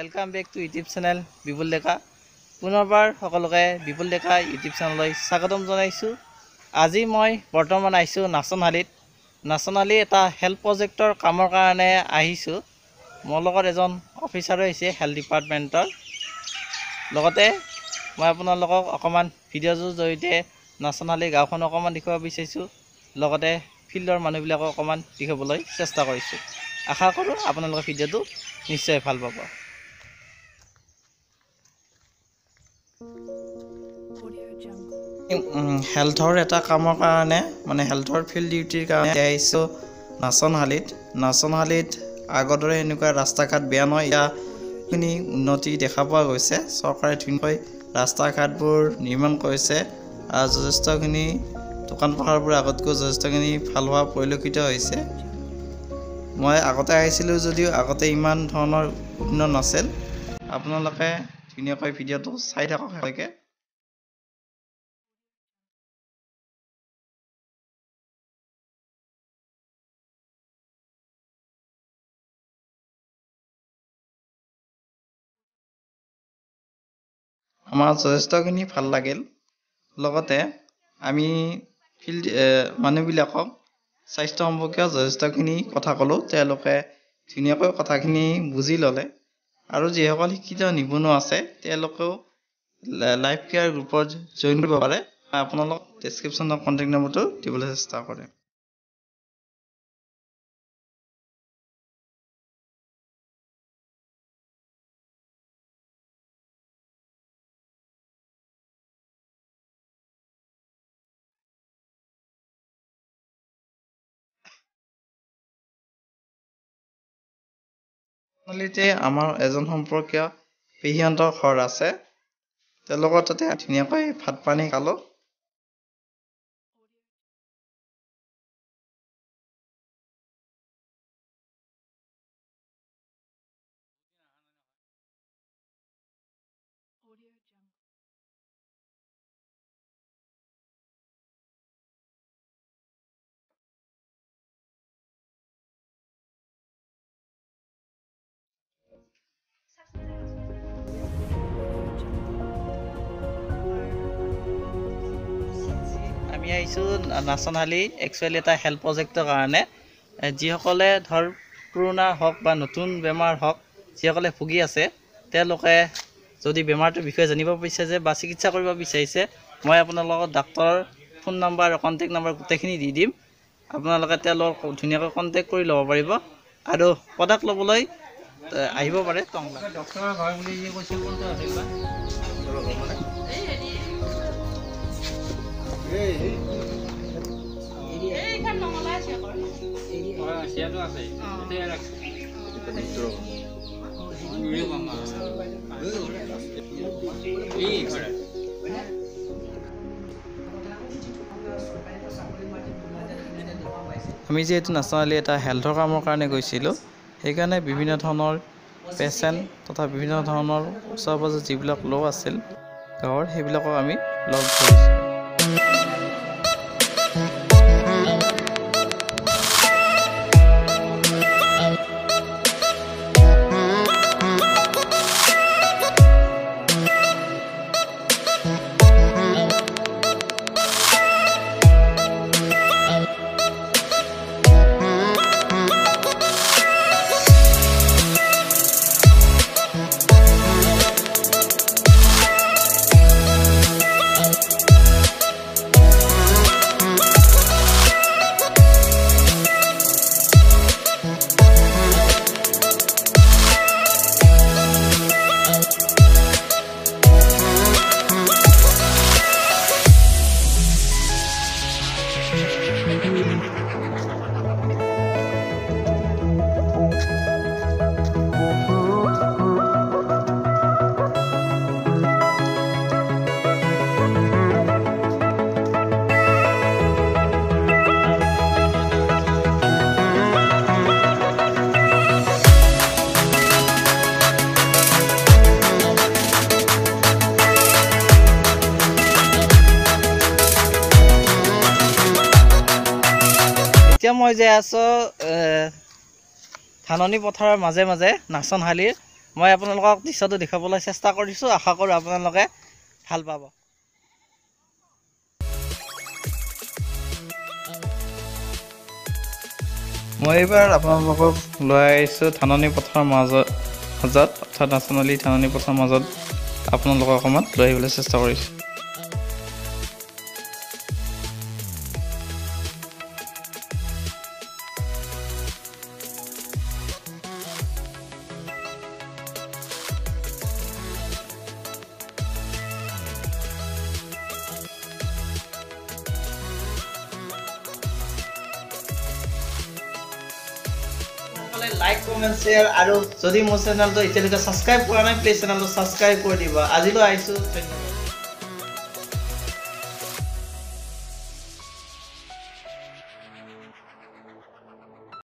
Welcome back to YouTube channel Bipul Deka. পুনৰবাৰ সকলোকে বিপুল ডেকা YouTube channelলৈ স্বাগতম জনাইছো। আজি মই বৰ্তমান আইছো নাচনালী এটা হেল্থ প্ৰজেক্টৰ কামৰ কাৰণে আহিছো। মোৰ লগত এজন অফিচাৰ হৈছে হেল্থ ডিপাৰ্টমেন্টৰ। লগতে মই আপোনালোকক অকমান ভিডিঅ'ৰ জৰিয়তে নাচনালী গাঁওখন অকমান দেখুৱাব বিচাৰিছো। লগতে ফিল্ডৰ মানুহবিলাকক অকমান দেখাবলৈ চেষ্টা কৰিছো। আশা কৰো আপোনালোকে ভিডিঅ'টো নিশ্চয় ভাল পাব। হেল্থৰ এটা কামৰ কাৰণে মানে হেল্থৰ ফিল্ড ডিউটিৰ কাৰণে আহিছো নাচনালীত আগদৰে এনেকুৱা ৰাস্তা ঘাট বেয়া নহয়। ইয়াখিনি উন্নতি দেখা পোৱা গৈছে। চৰকাৰে ধুনীয়াকৈ ৰাস্তা ঘাটবোৰ নিৰ্মাণ কৰিছে। যথেষ্টখিনি দোকান পোহাৰবোৰ আগতকৈ যথেষ্টখিনি ভাল হোৱা পৰিলক্ষিত হৈছে। মই আগতে আহিছিলোঁ যদিও আগতে ইমান ধৰণৰ উন্নত নাছিল। আপোনালোকে ধুনীয়াকৈ ভিডিঅ'টো চাই থাকক শেষলৈকে। আমাৰ যথেষ্টখিনি ভাল লাগিল। লগতে আমি ফিল্ড মানুহবিলাকক স্বাস্থ্য সম্পৰ্কীয় যথেষ্টখিনি কথা ক'লোঁ। তেওঁলোকে ধুনীয়াকৈ কথাখিনি বুজি ল'লে। আৰু যিসকল শিক্ষিত নিবনুৱা আছে তেওঁলোকেও লাইফ কেয়াৰ গ্ৰুপত জইন কৰিব পাৰে। আপোনালোক ডেছক্ৰিপশ্যনত কণ্টেক্ট নম্বৰটো দিবলৈ চেষ্টা কৰে। আমাৰ এজন সম্পৰ্কীয় পেহীহঁতৰ ঘৰ আছে। তেওঁলোকৰ তাতে ধুনীয়াকৈ ভাত পানী খালোঁ। আমি আহিছোঁ নাচনালী একচুৱেলি এটা হেল্থ প্ৰজেক্টৰ কাৰণে। যিসকলে ধৰ পুৰণা হওক বা নতুন বেমাৰ হওক যিসকলে ভুগি আছে তেওঁলোকে যদি বেমাৰটোৰ বিষয়ে জানিব বিচাৰিছে বা চিকিৎসা কৰিব বিচাৰিছে, মই আপোনালোকক ডাক্তৰৰ ফোন নম্বৰ আৰু কণ্টেক্ট নম্বৰ গোটেইখিনি দি দিম। আপোনালোকে তেওঁলোকক ধুনীয়াকৈ কণ্টেক্ট কৰি ল'ব পাৰিব আৰু প্ৰডাক্ট ল'বলৈ আহিব পাৰে। ডক্তৰৰ ঘৰ বুলি যি কৈছিল কোনটো আছিল বা আমি যিহেতু নাচনালী এটা হেল্থৰ কামৰ কাৰণে গৈছিলোঁ, সেইকাৰণে বিভিন্ন ধৰণৰ পেচেণ্ট তথা বিভিন্ন ধৰণৰ ওচৰ পাজৰ যিবিলাক লোক আছিল গাঁৱৰ সেইবিলাকক আমি লগ ধৰিছোঁ। এতিয়া মই যে আছো ধাননি পথাৰৰ মাজে মাজে নাচনহালীৰ মই আপোনালোকক দৃশ্যটো দেখাবলৈ চেষ্টা কৰিছোঁ। আশা কৰোঁ আপোনালোকে ভাল পাব। মই এইবাৰ আপোনালোকক লৈ আহিছোঁ ধাননি পথাৰৰ মাজত অৰ্থাৎ নাচনআলি ধাননি পথাৰৰ মাজত আপোনালোকক অকণমান লৈ আহিবলৈ চেষ্টা কৰিছোঁ। লাইক কমেণ্ট শ্বেয়াৰ আৰু যদি মোৰ চেনেলটো এতিয়ালৈকে ছাবস্ক্ৰাইব কৰা নাই প্লিজ চেনেলটো ছাবস্ক্ৰাইব কৰি দিব। আজিলৈ আহিছোঁ, ধন্যবাদ।